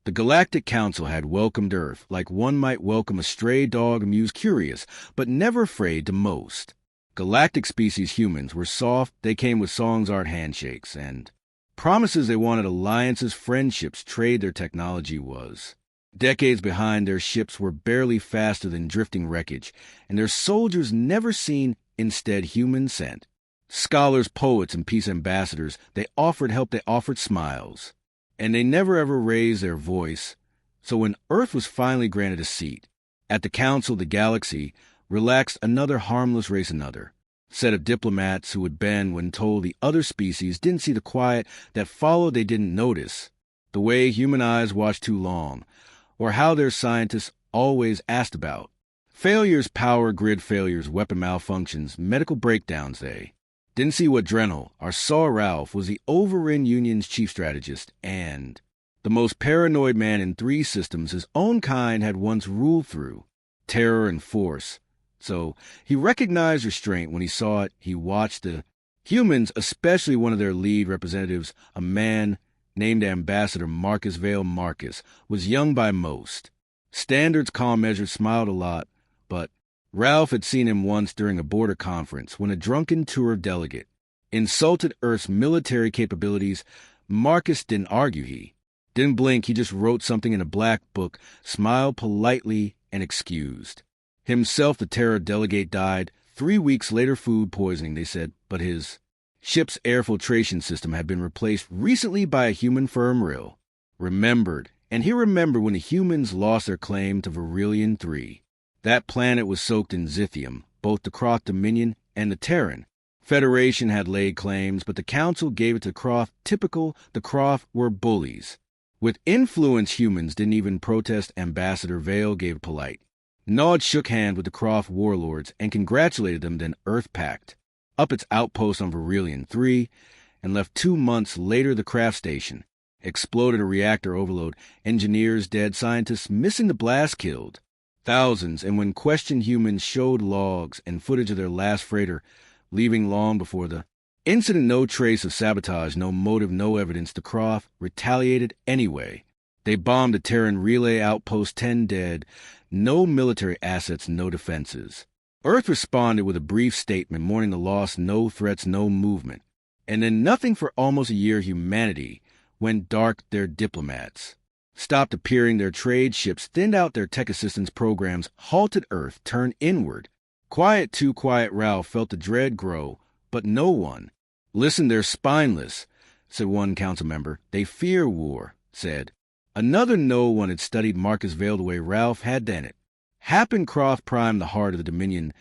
The Galactic Council had welcomed Earth like one might welcome a stray dog amused curious, but never afraid to most. Galactic species humans were soft, they came with songs, art, handshakes, and promises they wanted alliances, friendships, trade their technology was. Decades behind, their ships were barely faster than drifting wreckage, and their soldiers never seen, instead humans sent. Scholars, poets, and peace ambassadors, they offered help, they offered smiles. And they never ever raised their voice. So when Earth was finally granted a seat, at the Council, the galaxy relaxed another harmless race, another set of diplomats who would bend when told the other species didn't see the quiet that followed, they didn't notice, the way human eyes watched too long, or how their scientists always asked about. Failures, power grid failures, weapon malfunctions, medical breakdowns, they didn't see what Drenel, our Saw Ralph, was the Overin Union's chief strategist, and the most paranoid man in 3 systems his own kind had once ruled through, terror and force. So he recognized restraint when he saw it. He watched the humans, especially one of their lead representatives, a man named Ambassador Marcus Vale. Marcus was young by most. Standards, calm, measured, smiled a lot, but Ralph had seen him once during a border conference when a drunken tour delegate insulted Earth's military capabilities. Marcus didn't argue, he didn't blink, he just wrote something in a black book, smiled politely, and excused. Himself, the terror delegate, died 3 weeks later, food poisoning, they said, but his ship's air filtration system had been replaced recently by a human firm rill. Remembered, and he remembered when the humans lost their claim to Verilion 3. That planet was soaked in zithium, both the Kroth Dominion and the Terran. Federation had laid claims, but the Council gave it to Kroth. Typical, the Kroth were bullies. With influence, humans didn't even protest. Ambassador Vale gave polite nod, shook hands with the Kroth warlords, and congratulated them, then Earth packed up its outpost on Verilion 3 and left 2 months later. The craft station exploded, a reactor overload, engineers dead, scientists missing, the blast killed thousands, and when questioned, humans showed logs and footage of their last freighter leaving long before the incident. No trace of sabotage, no motive, no evidence. The Kroth retaliated anyway. They bombed the Terran relay outpost, 10 dead, no military assets, no defenses. Earth responded with a brief statement mourning the loss, no threats, no movement. And then nothing for almost a year. Humanity went dark. Their diplomats stopped appearing, their trade ships thinned out, their tech assistance programs halted. Earth turned inward. Quiet, too quiet. Ralph felt the dread grow, but no one listened. They're spineless, said one council member. They fear war, said another. No one had studied Marcus Vale the way Ralph had done it. Happened Kroth Prime, the heart of the Dominion,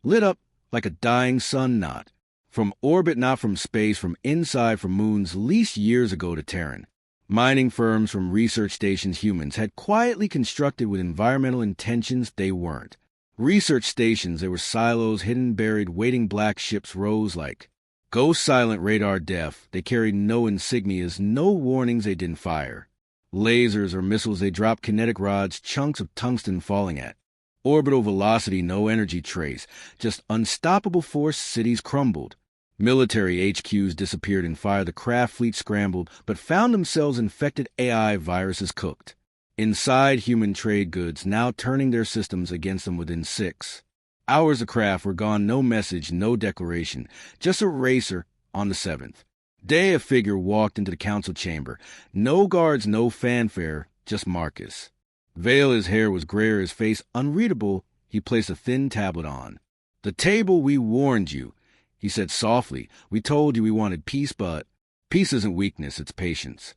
lit up like a dying sun, not from orbit, not from space, from inside, from moons leased years ago to Terran. Mining firms from research stations humans had quietly constructed with environmental intentions. They weren't research stations, they were silos, hidden, buried, waiting. Black ships rose like ghost, silent, radar deaf. They carried no insignias, no warnings. They didn't fire lasers or missiles. They dropped kinetic rods, chunks of tungsten falling at orbital velocity. No energy trace, just unstoppable force. Cities crumbled. Military HQs disappeared in fire. The craft fleet scrambled, but found themselves infected. AI viruses cooked inside human trade goods, now turning their systems against them. Within 6 hours, the craft were gone. No message, no declaration, just a racer. On the 7th day, a figure walked into the council chamber. No guards, no fanfare, just Marcus Vale. His hair was grayer, his face unreadable. He placed a thin tablet on the table. We warned you, he said softly. We told you we wanted peace, but peace isn't weakness, it's patience.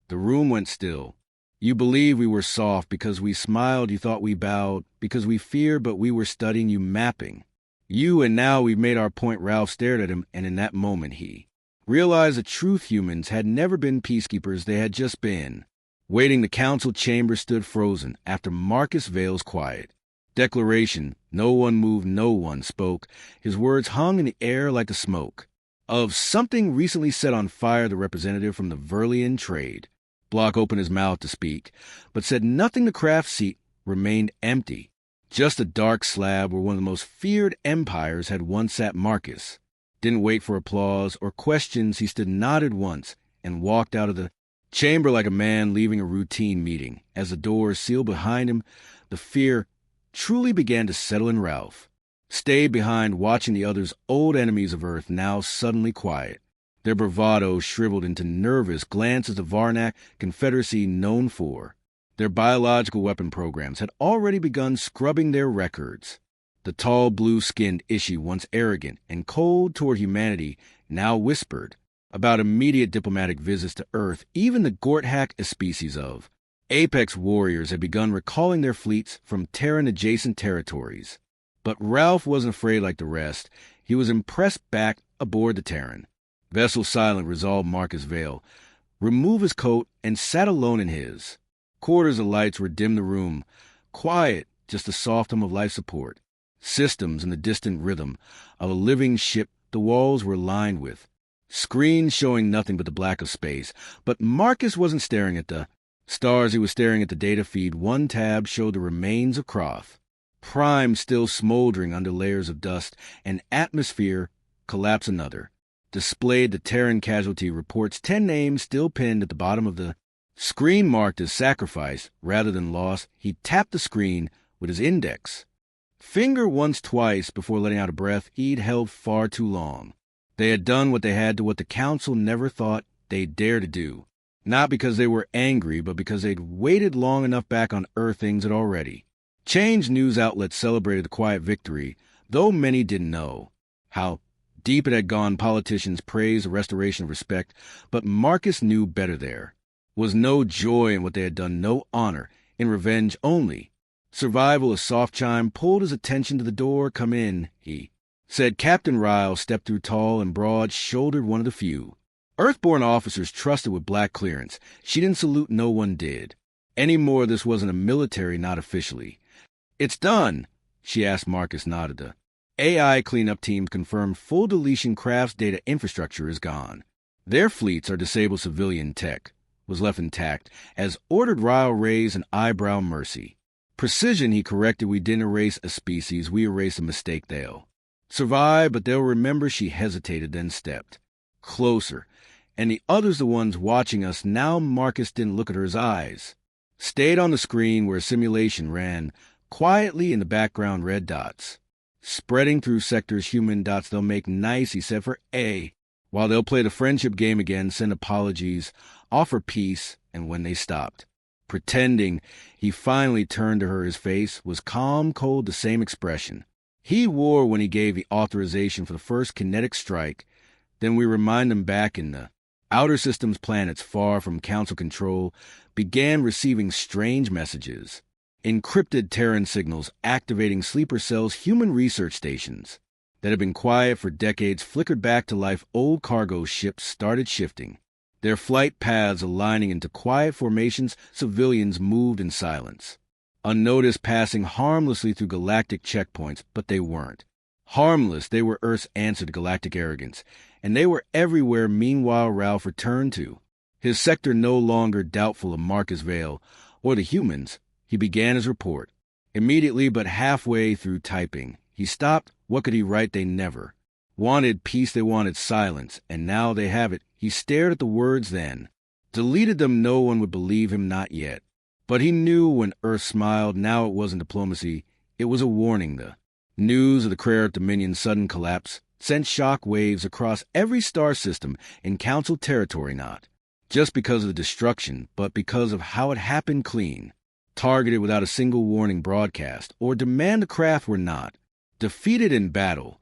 The room went still. You believed we were soft because we smiled. You thought we bowed because we feared, but we were studying you, mapping you, and now we've made our point. Ralph stared at him, and in that moment he realized the truth. Humans had never been peacekeepers. They had just been waiting. The council chamber stood frozen after Marcus Vale's quiet declaration. No one moved, no one spoke. His words hung in the air like the smoke of something recently set on fire. The representative from the Verlian trade block opened his mouth to speak, but said nothing. The craft seat remained empty, just a dark slab where one of the most feared empires had once sat. Marcus didn't wait for applause or questions. He stood, nodded once, and walked out of the Chamber like a man leaving a routine meeting. As the doors sealed behind him, the fear truly began to settle in Ralph. Stayed behind watching the others, old enemies of Earth, now suddenly quiet. Their bravado shriveled into nervous glances the Varnak Confederacy known for. Their biological weapon programs had already begun scrubbing their records. The tall, blue-skinned Ishi, once arrogant and cold toward humanity, now whispered about immediate diplomatic visits to Earth. Even the Gorthak species of Apex warriors had begun recalling their fleets from Terran-adjacent territories. But Ralph wasn't afraid like the rest. He was impressed back aboard the Terran. Vessel silent resolved Marcus Vale, remove his coat, and sat alone in his. Quarters of lights were dim the room. Quiet, just the soft hum of life support. Systems and the distant rhythm of a living ship the walls were lined with. Screens showing nothing but the black of space. But Marcus wasn't staring at the stars. He was staring at the data feed. One tab showed the remains of Croth. Prime still smoldering under layers of dust. And atmosphere collapse another. Displayed the Terran casualty reports, 10 names still pinned at the bottom of the screen marked as sacrifice rather than loss. He tapped the screen with his index. Finger once, twice before letting out a breath he'd held far too long. They had done what they had to what the Council never thought they'd dare to do. Not because they were angry, but because they'd waited long enough back on Earth things had already. Changed news outlets celebrated the quiet victory, though many didn't know how deep it had gone. Politicians praised the restoration of respect, but Marcus knew better. There was no joy in what they had done, no honor, in revenge only. Survival. A soft chime pulled his attention to the door. Come in, he said. Captain Ryle stepped through, tall and broad-shouldered, one of the few Earthborn officers trusted with black clearance. She didn't salute, no one did. Any more, this wasn't a military, not officially. It's done, she asked. Marcus nodded. The AI cleanup team confirmed full deletion. Craft's data infrastructure is gone. Their fleets are disabled. Civilian tech was left intact, as ordered. Ryle raised an eyebrow. Mercy. Precision, he corrected. We didn't erase a species, we erased a mistake. They'll survive, but they'll remember. She hesitated, then stepped closer. And the others, the ones watching us now. Marcus didn't look at her. His eyes stayed on the screen where simulation ran quietly in the background. Red dots spreading through sectors. Human dots. They'll make nice, he said, for A, while they'll play the friendship game again, send apologies, offer peace. And when they stopped pretending, he finally turned to her. His face was calm, cold, the same expression he wore when he gave the authorization for the first kinetic strike. Then we remind him back in the outer systems, planets far from Council control began receiving strange messages. Encrypted Terran signals activating sleeper cells. Human research stations that had been quiet for decades flickered back to life. Old cargo ships started shifting, their flight paths aligning into quiet formations. Civilians moved in silence, unnoticed, passing harmlessly through galactic checkpoints. But they weren't harmless. They were Earth's answer to galactic arrogance, and they were everywhere. Meanwhile, Ralph returned to his sector, no longer doubtful of Marcus Vale or the humans. He began his report immediately, but halfway through typing, he stopped. What could he write? They never wanted peace, they wanted silence, and now they have it. He stared at the words, then deleted them. No one would believe him, not yet. But he knew when Earth smiled. Now it wasn't diplomacy, it was a warning. The news of the Krayt Dominion's sudden collapse sent shock waves across every star system in Council territory, not just because of the destruction, but because of how it happened. Clean, targeted, without a single warning broadcast or demand. The craft were not defeated in battle.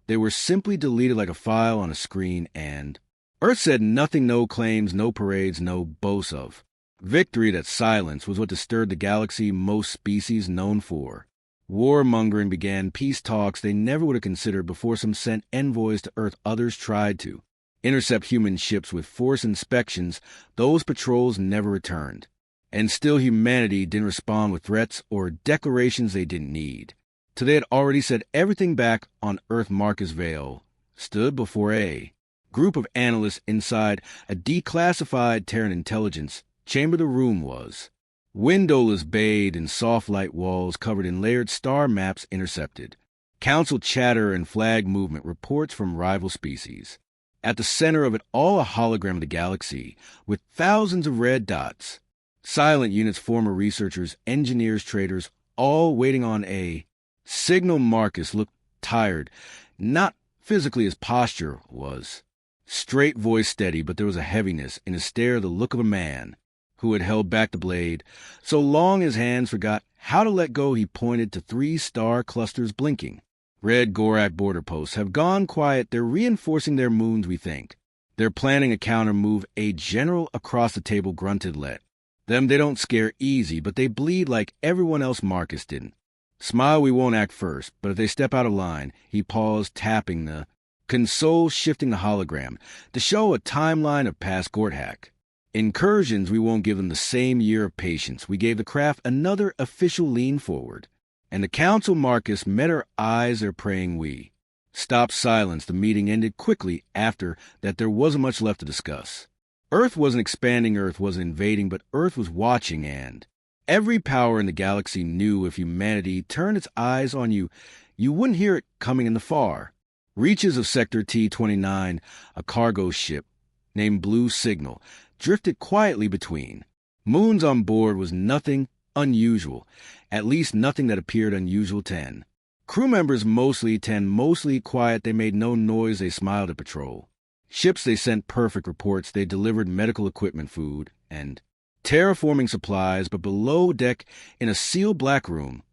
They were simply deleted like a file on a screen, and Earth said nothing. No claims, no parades, no boasts of victory. That silence was what disturbed the galaxy most species known for warmongering began. Peace talks they never would have considered before. Some sent envoys to Earth, others tried to intercept human ships with force inspections. Those patrols never returned. And still humanity didn't respond with threats or declarations they didn't need. Till they had already said everything back on Earth. Marcus Vale stood before a group of analysts inside a declassified Terran intelligence chamber. The room was windowless, bathed in soft light, walls covered in layered star maps intercepted. Council chatter and flag movement, reports from rival species. At the center of it all, a hologram of the galaxy, with thousands of red dots. Silent units, former researchers, engineers, traders, all waiting on a signal. Marcus looked tired, not physically as posture was. Straight voice steady, but there was a heaviness in his stare, the look of a man who had held back the blade. So long his hands forgot how to let go, he pointed to 3 star clusters blinking. Red Gorak border posts have gone quiet. They're reinforcing their moons, we think. They're planning a counter move. A general across the table grunted. Let them. They don't scare easy, but they bleed like everyone else. Marcus didn't. Smile, we won't act first, but if they step out of line. He paused, tapping the console, shifting the hologram to show a timeline of past Gorthak. Incursions, we won't give them the same year of patience. We gave the craft another official lean forward. And the council. Marcus met her eyes, their praying we stopped. Silence. The meeting ended quickly after that. There wasn't much left to discuss. Earth wasn't expanding, Earth wasn't invading, but Earth was watching, and every power in the galaxy knew if humanity turned its eyes on you, you wouldn't hear it coming in the far reaches of Sector T-29. A cargo ship named Blue Signal drifted quietly between moons. On board was nothing unusual, at least nothing that appeared unusual. 10 crew members, mostly 10, mostly quiet. They made no noise. They smiled at patrol ships. They sent perfect reports. They delivered medical equipment, food, and terraforming supplies. But below deck, in a sealed black room,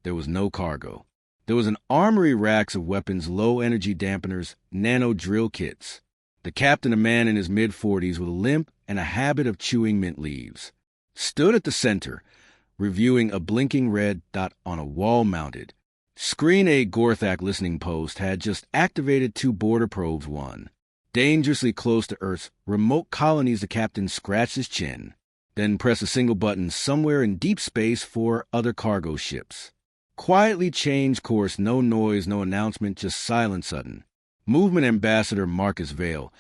there was no cargo. There was an armory, racks of weapons, low-energy dampeners, nano drill kits. The captain, a man in his mid-40s with a limp and a habit of chewing mint leaves, stood at the center, reviewing a blinking red dot on a wall-mounted screen. A Gorthak listening post had just activated 2 border probes, one dangerously close to Earth's remote colonies. The captain scratched his chin, then pressed a single button. Somewhere in deep space, 4 other cargo ships quietly changed course. No noise, no announcement, just silent, sudden movement. Ambassador Marcus Vale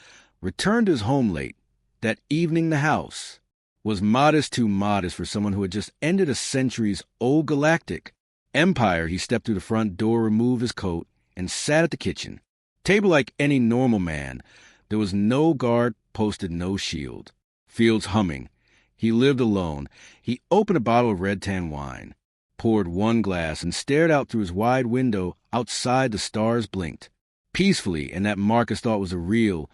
returned to his home late that evening. The house was modest, too modest for someone who had just ended a centuries-old galactic empire. He stepped through the front door, removed his coat, and sat at the kitchen table like any normal man. There was no guard posted, no shield. Fields humming. He lived alone. He opened a bottle of red tan wine, poured 1 glass, and stared out through his wide window. Outside, the stars blinked peacefully, and that Marcus thought was a real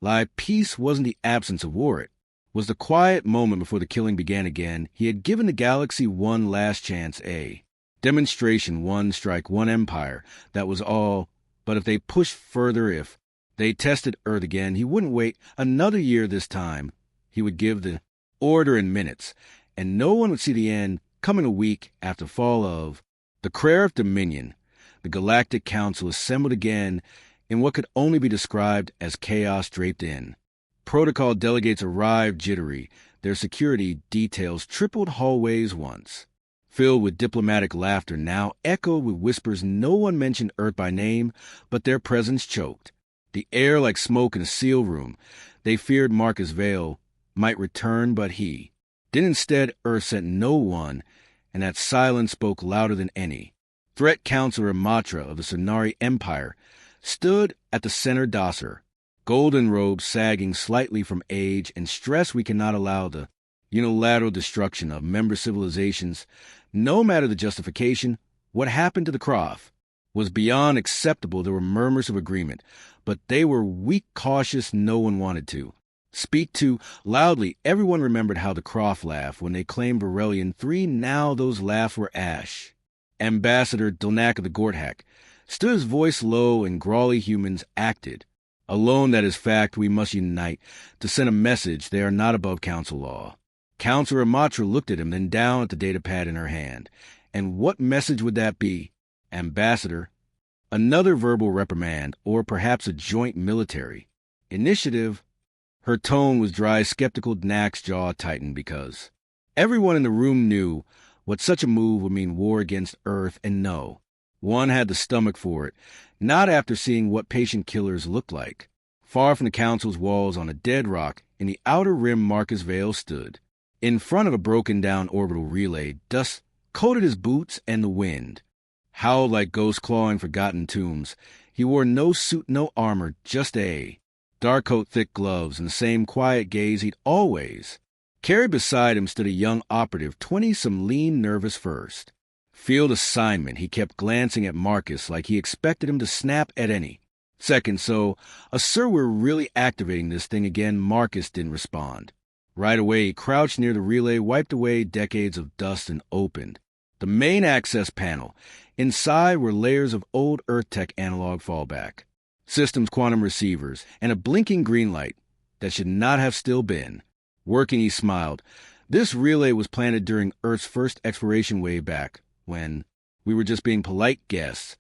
live peace. Wasn't the absence of war. It was the quiet moment before the killing began again. He had given the galaxy one last chance, a demonstration, 1 strike, 1 empire. That was all. But if they pushed further, if they tested Earth again, he wouldn't wait another year. This time, he would give the order in minutes, and no one would see the end coming. A week after fall of the Krareth Dominion, the Galactic Council assembled again in what could only be described as chaos draped in. Protocol delegates arrived jittery. Their security details tripled hallways once, filled with diplomatic laughter, now echoed with whispers. No one mentioned Earth by name, but their presence choked the air like smoke in a sealed room. They feared Marcus Vale might return, but he did. Instead, Earth sent no one, and that silence spoke louder than any. Threat Counselor Matra of the Sonari Empire stood at the center dosser, golden robes sagging slightly from age and stress. We cannot allow the unilateral destruction of member civilizations. No matter the justification, what happened to the Croft was beyond acceptable. There were murmurs of agreement, but they were weak, cautious. No one wanted to speak too loudly. Everyone remembered how the Croft laughed when they claimed Borellian 3. Now those laughs were ash. Ambassador Dilnak of the Gorthak stood, his voice low, and Grawly humans acted alone. That is fact. We must unite to send a message. They are not above council law. Counselor Matra looked at him, then down at the datapad in her hand. And what message would that be? Ambassador, another verbal reprimand, or perhaps a joint military initiative? Her tone was dry, skeptical. Dnak's jaw tightened because everyone in the room knew what such a move would mean: war against Earth, and no one had the stomach for it, not after seeing what patient killers looked like. Far from the council's walls, on a dead rock in the outer rim, Marcus Vale stood in front of a broken-down orbital relay. Dust coated his boots, and the wind howled like ghosts clawing forgotten tombs. He wore no suit, no armor, just a dark coat, thick gloves, and the same quiet gaze he'd always. Carried beside him stood a young operative, 20-some, lean, nervous first. Field assignment, he kept glancing at Marcus like he expected him to snap at any second. So, sir, we're really activating this thing again. Marcus didn't respond. Right away, he crouched near the relay, wiped away decades of dust, and opened the main access panel. Inside were layers of old Earth tech analog fallback, systems, quantum receivers, and a blinking green light that should not have still been working. He smiled. This relay was planted during Earth's first exploration way back, when we were just being polite guests.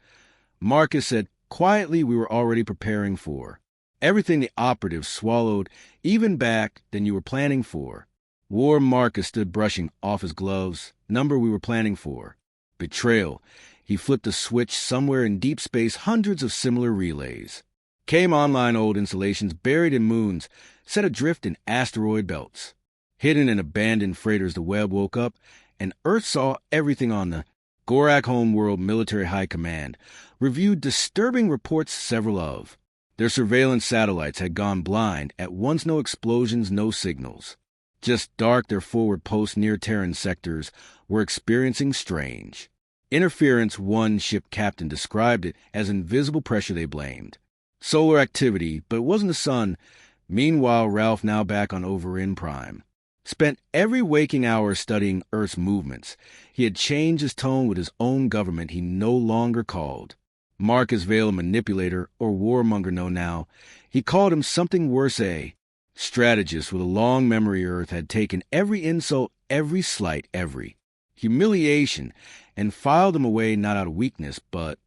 Marcus said quietly we were already preparing for everything the operative swallowed, even back than you were planning for. War. Marcus stood brushing off his gloves. Number we were planning for. Betrayal. He flipped a switch somewhere in deep space. Hundreds of similar relays came online, old installations buried in moons, set adrift in asteroid belts, hidden in abandoned freighters. The web woke up, and Earth saw everything on the Gorak homeworld. Military High Command reviewed disturbing reports. Several of their surveillance satellites had gone blind. At once, no explosions, no signals. Just dark. Their forward posts near Terran sectors were experiencing strange interference. One ship captain described it as invisible pressure. They blamed solar activity, but it wasn't the sun. Meanwhile, Ralph, now back on Overin Prime, spent every waking hour studying Earth's movements. He had changed his tone with his own government. He no longer called Marcus Vale a manipulator or warmonger. No, now he called him something worse, a strategist with a long memory. Earth had taken every insult, every slight, every humiliation, and filed them away, not out of weakness, but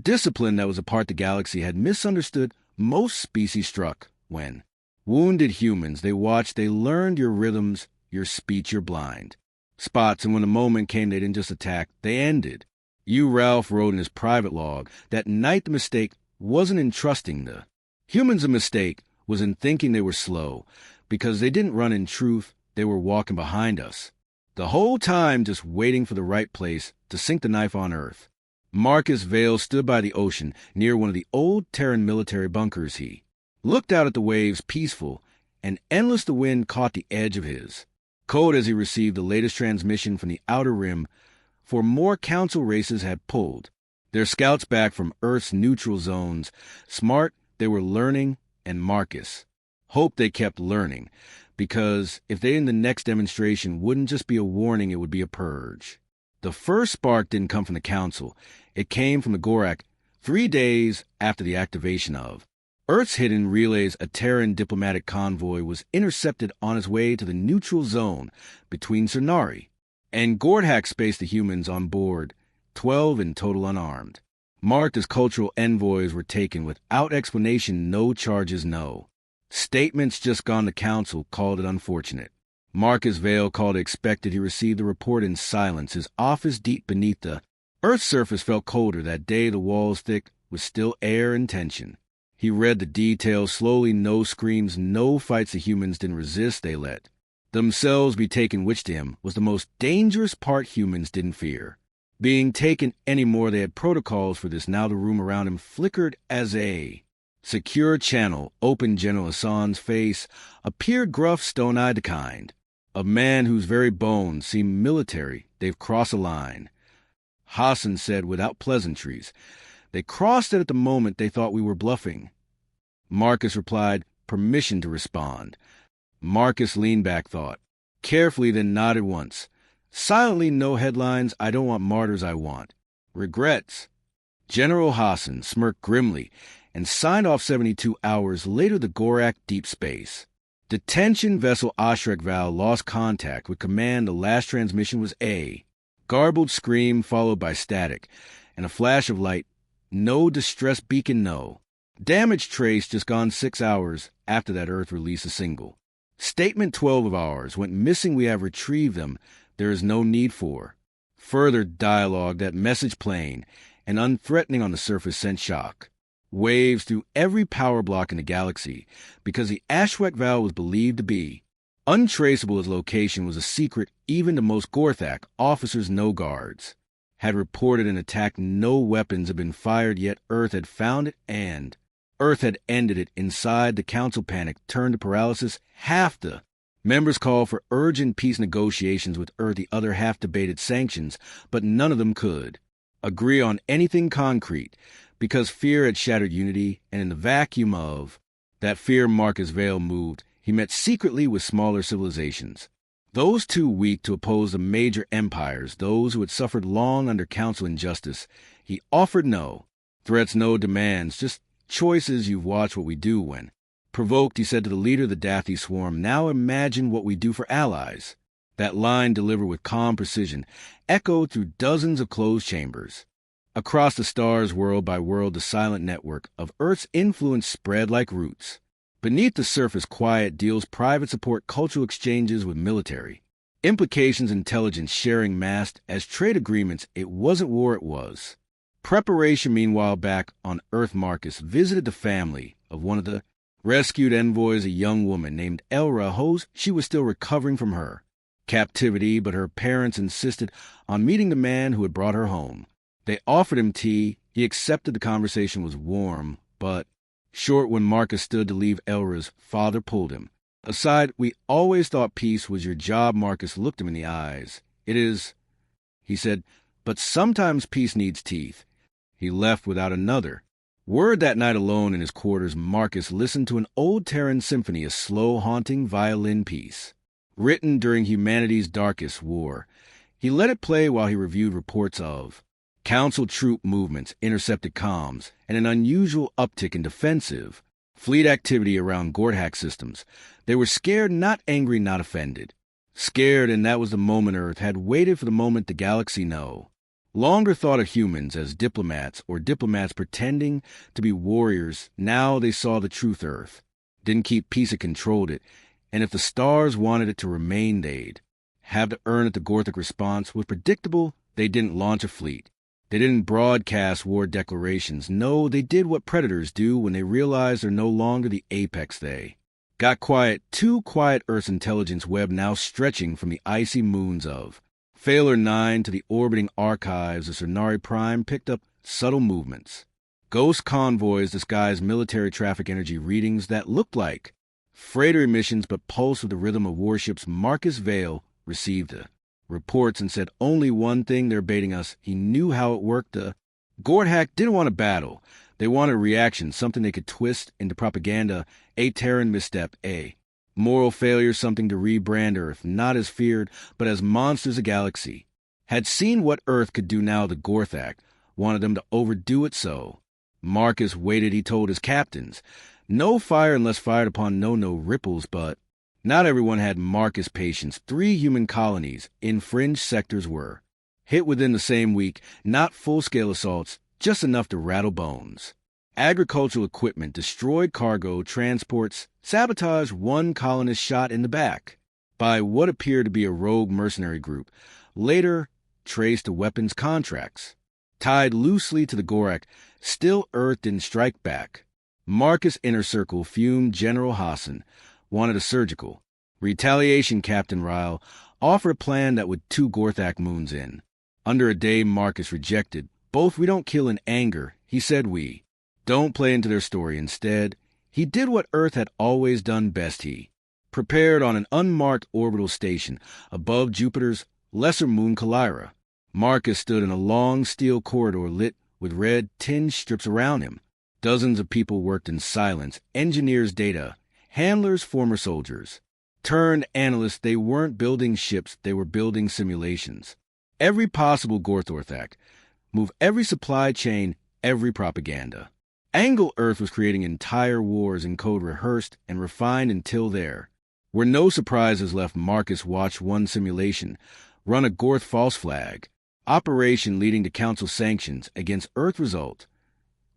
discipline. That was a part the galaxy had misunderstood. Most species struck when wounded humans. They watched, they learned your rhythms, your speech, your blind spots, and when the moment came, they didn't just attack, they ended. You. Ralph wrote in his private log that night the mistake wasn't in trusting the humans. The mistake was in thinking they were slow, because they didn't run. In truth, they were walking behind us the whole time, just waiting for the right place to sink the knife on Earth. Marcus Vale stood by the ocean near one of the old Terran military bunkers. He looked out at the waves, peaceful and endless. The wind caught the edge of his coat as he received the latest transmission from the Outer Rim. For more council races had pulled their scouts back from Earth's neutral zones. Smart, they were learning, and Marcus hoped they kept learning, because if they in the next demonstration wouldn't just be a warning, it would be a purge. The first spark didn't come from the council. It came from the Gorak 3 days after the activation of Earth's hidden relays. A Terran diplomatic convoy was intercepted on its way to the neutral zone between Cernari and Gordhak Space. The humans on board, 12 in total, unarmed, marked as cultural envoys, were taken without explanation. No charges, no statements, just gone. The council called it unfortunate. Marcus Vale called it expected. He received the report in silence. His office deep beneath the Earth's surface felt colder that day. The walls thick with still air and tension. He read the details slowly. No screams, no fights. The humans didn't resist. They let themselves be taken, which to him was the most dangerous part. Humans didn't fear being taken anymore. They had protocols for this. Now the room around him flickered as a secure channel opened. General Hassan's face appeared gruff, stone-eyed, the kind of man whose very bones seemed military. They've crossed a line, Hassan said without pleasantries. They crossed it at the moment they thought we were bluffing. Marcus replied, permission to respond. Marcus leaned back, thought carefully, then nodded once. Silently, no headlines. I don't want martyrs, I want regrets. General Hassan smirked grimly and signed off. 72 hours later, the Gorak deep space detention vessel Ashrek Val lost contact with command. The last transmission was a garbled scream followed by static and a flash of light. No distress beacon, no damage trace. Just gone 6 hours after that Earth released a single statement. 12 of ours went missing. We have retrieved them. There is no need for further dialogue. That message plain and unthreatening on the surface sent shock waves through every power block in the galaxy, because the Ashwek Val was believed to be untraceable. Its location was a secret even to most Gorthak officers. No guards had reported an attack. No weapons had been fired, yet Earth had found it, and Earth had ended it. Inside, the council panic turned to paralysis. Half the members called for urgent peace negotiations with Earth. The other half debated sanctions, but none of them could agree on anything concrete because fear had shattered unity, and in the vacuum of that fear, Marcus Vale moved. He met secretly with smaller civilizations, those too weak to oppose the major empires, those who had suffered long under council injustice. He offered no threats, no demands, just choices. You've watched what we do when provoked, he said to the leader of the Dathi swarm. Now imagine what we do for allies. That line, delivered with calm precision, echoed through dozens of closed chambers. Across the stars, world by world, the silent network of Earth's influence spread like roots. Beneath the surface, quiet deals, private support, cultural exchanges with military implications, intelligence sharing masked as trade agreements. It wasn't war, it was preparation. Meanwhile, back on Earth, Marcus visited the family of one of the rescued envoys, a young woman named Elra Hose. She was still recovering from her captivity, but her parents insisted on meeting the man who had brought her home. They offered him tea. He accepted. The conversation was warm, but short. When Marcus stood to leave, Elra's father pulled him aside. We always thought peace was your job. Marcus looked him in the eyes. It is, he said, but sometimes peace needs teeth. He left without another word. That night, alone in his quarters, Marcus listened to an old Terran symphony, a slow, haunting violin piece, written during humanity's darkest war. He let it play while he reviewed reports of council troop movements, intercepted comms, and an unusual uptick in defensive fleet activity around Gordhack systems. They were scared, not angry, not offended. Scared, and that was the moment Earth had waited for, the moment the galaxy no longer thought of humans as diplomats or diplomats pretending to be warriors. Now they saw the truth. Earth didn't keep peace, it controlled it. And if the stars wanted it to remain, they'd have to earn it. The Gorthic response was predictable. They didn't launch a fleet. They didn't broadcast war declarations. No, they did what predators do when they realize they're no longer the apex. They got quiet, too quiet. Earth's intelligence web now stretching from the icy moons of Phalar 9 to the orbiting archives of Cernari Prime picked up subtle movements. Ghost convoys disguised military traffic energy readings that looked like freighter emissions but pulsed with the rhythm of warships. Marcus Vale received the reports and said only one thing: they're baiting us. He knew how it worked. The Gordhack didn't want a battle. They wanted a reaction, something they could twist into propaganda. A Terran misstep, a moral failure, something to rebrand Earth, not as feared, but as monsters. The galaxy had seen what Earth could do. Now the Gorthak wanted them to overdo it. So Marcus waited. He told his captains, no fire unless fired upon. No ripples. But not everyone had Marcus' patience. 3 human colonies in fringe sectors were hit within the same week. Not full-scale assaults, just enough to rattle bones. Agricultural equipment destroyed, cargo transports sabotaged. One colonist shot in the back by what appeared to be a rogue mercenary group, later traced to weapons contracts tied loosely to the Gorak. Still, Earth didn't strike back. Marcus' inner circle fumed. General Hassan wanted a surgical retaliation. Captain Ryle offered a plan that would 2 Gorthak moons in under a day. Marcus rejected both. We don't kill in anger, he said. We don't play into their story. Instead, he did what Earth had always done best. He prepared on an unmarked orbital station above Jupiter's lesser moon, Calira. Marcus stood in a long steel corridor lit with red tinged strips around him. Dozens of people worked in silence: engineers, data handlers, former soldiers turned analysts. They weren't building ships, they were building simulations. Every possible Gorthorthak move, every supply chain, every propaganda angle. Earth was creating entire wars in code, rehearsed and refined until there were no surprises left. Marcus watched one simulation run a Gorth false flag operation leading to council sanctions against Earth. Result: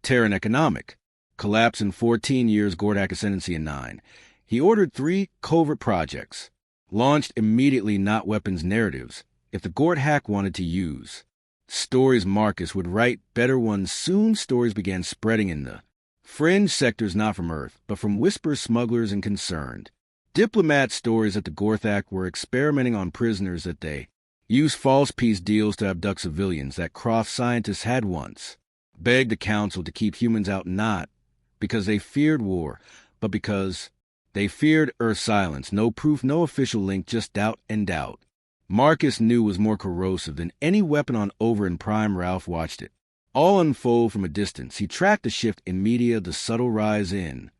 Terran economic collapse in 14 years, Gordhack ascendancy in 9. He ordered 3 covert projects launched immediately, not weapons, narratives. If the Gordhack wanted to use stories, Marcus would write better ones. Soon stories began spreading in the fringe sectors, not from Earth, but from whispers, smugglers, and concerned diplomat stories that the Gorthak were experimenting on prisoners, that they used false peace deals to abduct civilians, that Croft scientists had once begged the council to keep humans out, not because they feared war, but because they feared Earth's silence. No proof, no official link, just doubt and doubt. Marcus knew was more corrosive than any weapon on Over and Prime. Ralph watched it all unfold from a distance. He tracked the shift in media, the subtle rise in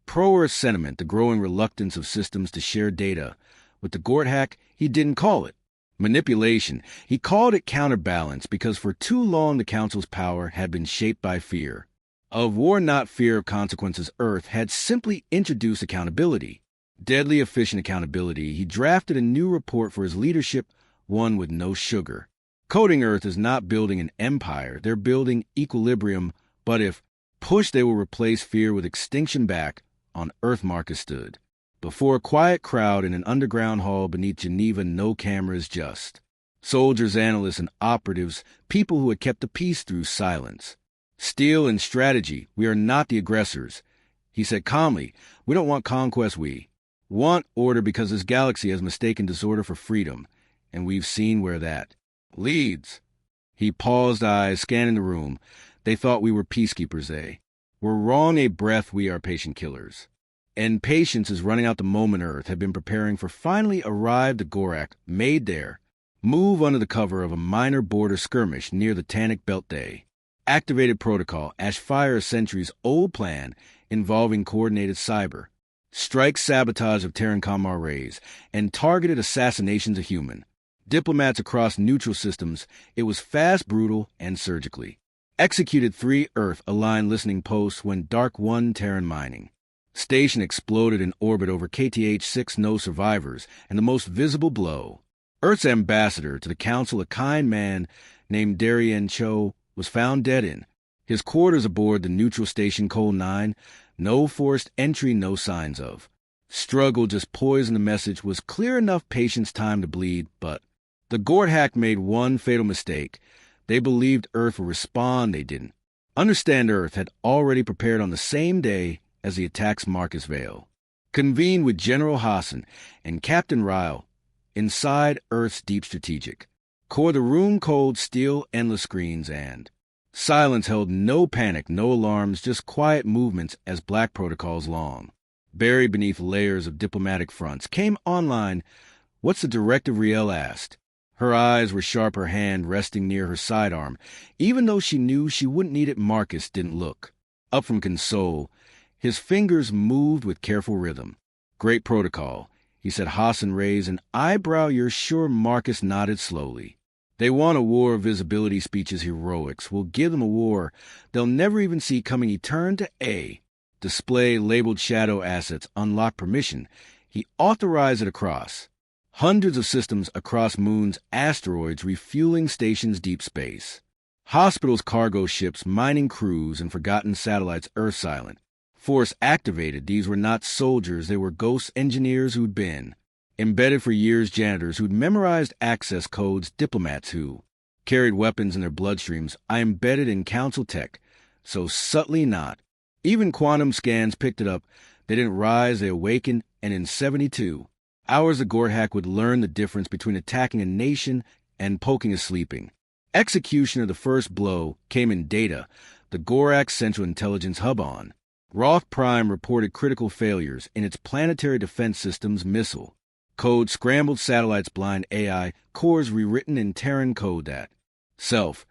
pro-Earth sentiment, the growing reluctance of systems to share data. With the Gort hack, he didn't call it manipulation. He called it counterbalance, because for too long the Council's power had been shaped by fear of war, not fear of consequences. Earth had simply introduced accountability, deadly efficient accountability. He drafted a new report for his leadership, one with no sugar. Coding Earth is not building an empire, they're building equilibrium, but if pushed, they will replace fear with extinction. Back on Earth, Marcus stood before a quiet crowd in an underground hall beneath Geneva. No cameras, just soldiers, analysts, and operatives, people who had kept the peace through silence, steel, and strategy. We are not the aggressors, he said calmly. We don't want conquest, we want order, because this galaxy has mistaken disorder for freedom, and we've seen where that leads. He paused, eyes scanning the room. They thought we were peacekeepers. They were wrong. A breath. We are patient killers. And patience is running out the moment Earth had been preparing for finally arrived. The Gorak made their move under the cover of a minor border skirmish near the Tannic Belt. They activated protocol, Ashfire, a centuries-old plan involving coordinated cyber strikes, sabotage of Terran Commar rays, and targeted assassinations of human diplomats across neutral systems. It was fast, brutal, and surgically executed. 3 Earth-aligned listening posts when Dark 1 Terran mining station exploded in orbit over KTH-6. No survivors, and the most visible blow. Earth's ambassador to the Council, a kind man named Darien Cho, was found dead in his quarters aboard the neutral station Col 9. No forced entry, no signs of struggle, just poison. The message was clear enough: patience, time to bleed. But the Gort hack made one fatal mistake. They believed Earth would respond. They didn't understand Earth had already prepared. On the same day as the attacks, Marcus Vale convened with General Hassan and Captain Ryle inside Earth's deep strategic core. The room cold, steel, endless screens, and silence held no panic, no alarms, just quiet movements as black protocols long buried beneath layers of diplomatic fronts came online. What's the directive? Riel asked. Her eyes were sharp, her hand resting near her sidearm. Even though she knew she wouldn't need it, Marcus didn't look up from console. His fingers moved with careful rhythm. Great protocol, he said. Hassan raised an eyebrow. You're sure? Marcus nodded slowly. They want a war. Visibility speeches, heroics. We'll give them a war they'll never even see coming. He turned to A. Display labeled shadow assets. Unlock permission. He authorized it across hundreds of systems, across moons, asteroids, refueling stations, deep space, hospitals, cargo ships, mining crews, and forgotten satellites. Earth silent. Force activated. These were not soldiers. They were ghost engineers who'd been embedded for years, janitors who'd memorized access codes, diplomats who carried weapons in their bloodstreams. I embedded in council tech, so subtly not. Even quantum scans picked it up. They didn't rise, they awakened, and in 72 hours the Gort hack would learn the difference between attacking a nation and poking a sleeping. Execution of the first blow came in data. The Gorak Central Intelligence Hub on Roth Prime reported critical failures in its planetary defense systems, missile code, scrambled satellites, blind AI, cores rewritten in Terran code that self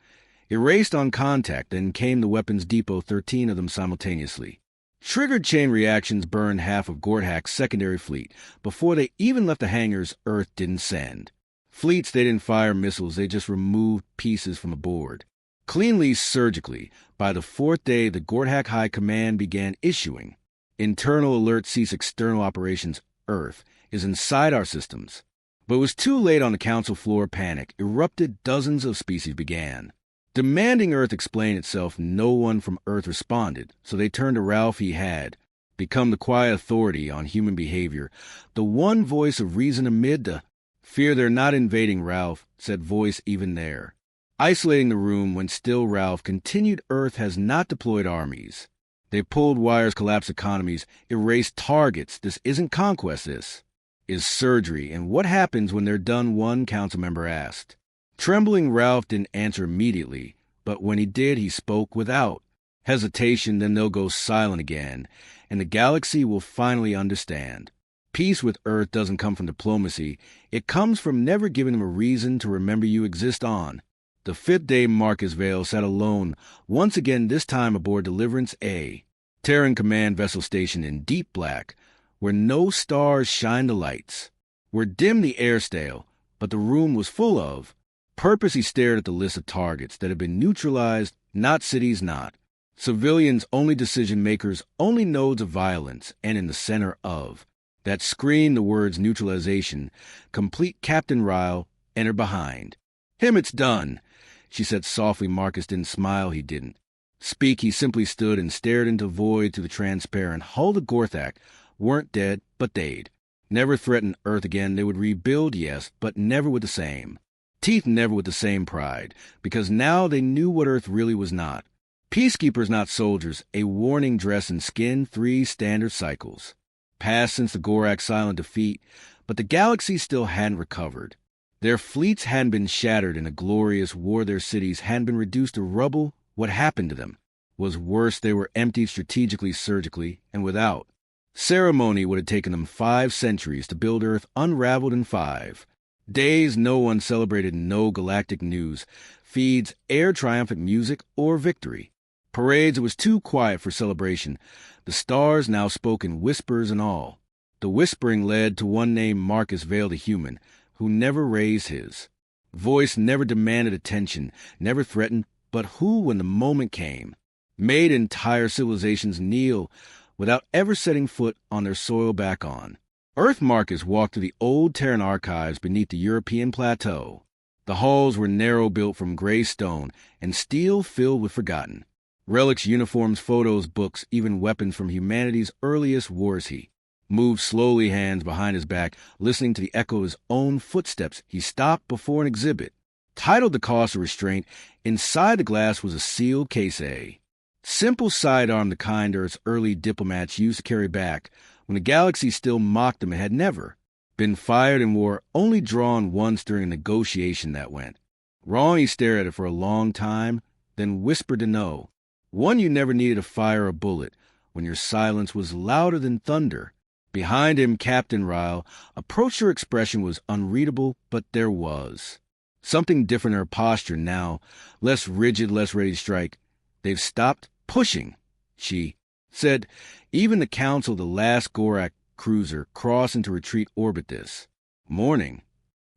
erased on contact. Then came the weapons depot, 13 of them simultaneously. Triggered chain reactions burned half of Gort hack's secondary fleet. Before they even left the hangars, Earth didn't send fleets. They didn't fire missiles. They just removed pieces from aboard, cleanly, surgically. By the 4th day, the Gort hack High Command began issuing internal alerts: cease external operations. Earth is inside our systems. But it was too late. On the council floor, panic erupted. Dozens of species began demanding Earth explain itself. No one from Earth responded, so they turned to Ralph. He had become the quiet authority on human behavior, the one voice of reason amid the fear. They're not invading, Ralph said, voice even there isolating the room. When still, Ralph continued. Earth has not deployed armies. They pulled wires, collapsed economies, erased targets. This isn't conquest, this is surgery. And what happens when they're done? One council member asked. Trembling, Ralph didn't answer immediately, but when he did, he spoke without Hesitation, then they'll go silent again, and the galaxy will finally understand. Peace with Earth doesn't come from diplomacy. It comes from never giving them a reason to remember you exist on. The fifth day, Marcus Vale sat alone, once again this time aboard Deliverance A, Terran Command vessel station in deep black, where no stars shined the lights, where dim the air stale, but the room was full of. Purpose, he stared at the list of targets that had been neutralized, not cities, not civilians, only decision-makers, only nodes of violence, and in the center of that screen the words neutralization, complete Captain Ryle, enter behind. Him, it's done, she said softly. Marcus didn't smile, he didn't speak, he simply stood and stared into void through the transparent hull. The Gorthak weren't dead, but they'd never threaten Earth again. They would rebuild, yes, but never with the same teeth, never with the same pride, because now they knew what Earth really was not. Peacekeepers, not soldiers, a warning dress and skin, 3 standard cycles. Passed since the Gorak's silent defeat, but the galaxy still hadn't recovered. Their fleets hadn't been shattered in a glorious war. Their cities hadn't been reduced to rubble. What happened to them was worse. They were emptied strategically, surgically, and without ceremony. Would have taken them 5 centuries to build Earth, unraveled in 5 days. No one celebrated, no galactic news feeds, air triumphant music, or victory parades. It was too quiet for celebration. The stars now spoke in whispers, and all the whispering led to one name: Marcus Vale, the human who never raised his voice, never demanded attention, never threatened, but who, when the moment came, made entire civilizations kneel without ever setting foot on their soil back on Earth. Marcus walked through the old Terran archives beneath the European plateau. The halls were narrow, built from gray stone and steel, filled with forgotten relics, uniforms, photos, books, even weapons from humanity's earliest wars. He moved slowly, hands behind his back, listening to the echo of his own footsteps. He stopped before an exhibit titled The Cost of Restraint. Inside the glass was a sealed case, a simple sidearm, the kind Earth's early diplomats used to carry back when the galaxy still mocked them. It had never been fired in war, only drawn once during a negotiation that went wrong. He stared at it for a long time, then whispered to know. One you never needed to fire a bullet when your silence was louder than thunder. Behind him, Captain Ryle approached. Her expression was unreadable, but there was something different in her posture now, less rigid, less ready to strike. They've stopped pushing, she said. Even the Council, the last Gorak cruiser, crossed into retreat orbit this morning.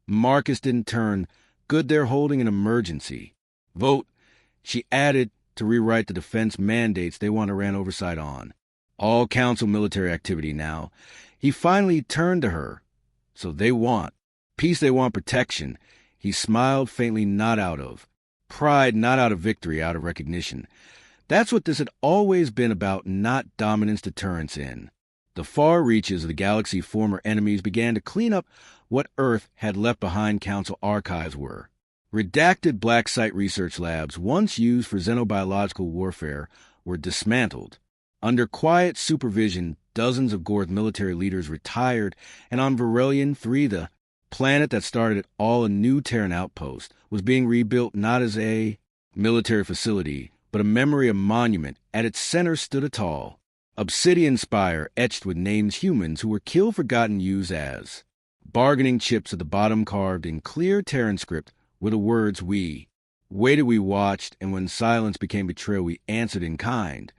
Marcus didn't turn. Good, they're holding an emergency vote, she added, to rewrite the defense mandates they want Iran oversight on all Council military activity now. He finally turned to her. So they want peace, they want protection. He smiled faintly, not out of pride, not out of victory, out of recognition. That's what this had always been about, not dominance, deterrence. In the far reaches of the galaxy, former enemies began to clean up what Earth had left behind. Council archives were redacted. Black site research labs, once used for xenobiological warfare, were dismantled. Under quiet supervision, dozens of Gorth military leaders retired, and on Varelian 3, the planet that started it all, a new Terran outpost was being rebuilt, not as a military facility, but a memory, a monument. At its center stood a tall obsidian spire etched with names, humans who were killed, forgotten, used as bargaining chips. At the bottom, carved in clear Terran script, were the words, "We waited, we watched, and when silence became betrayal, we answered in kind."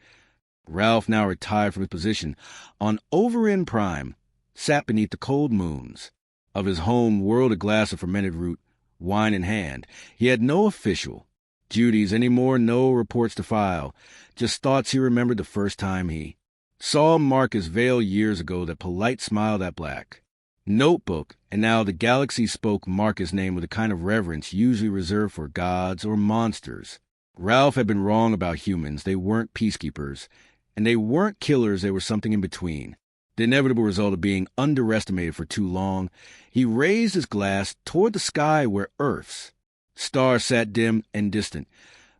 Ralph, now retired from his position on Overend Prime, sat beneath the cold moons of his home world, a glass of fermented root wine in hand. He had no official duties anymore, no reports to file, just thoughts he remembered the first time he saw Marcus Vale years ago, that polite smile, that black notebook. And now the galaxy spoke Marcus' name with a kind of reverence usually reserved for gods or monsters. Ralph had been wrong about humans. They weren't peacekeepers, and they weren't killers. They were something in between, the inevitable result of being underestimated for too long. He raised his glass toward the sky where Earth's stars sat dim and distant.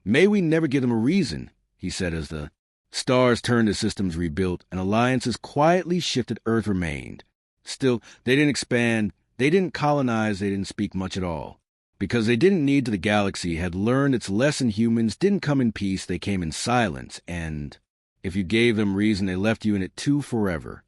"May we never give them a reason," he said, as the stars turned to systems rebuilt and alliances quietly shifted. Earth remained still. They didn't expand, they didn't colonize, they didn't speak much at all. Because they didn't need to, the galaxy had learned its lesson. Humans didn't come in peace, they came in silence, and if you gave them reason, they left you in it too forever.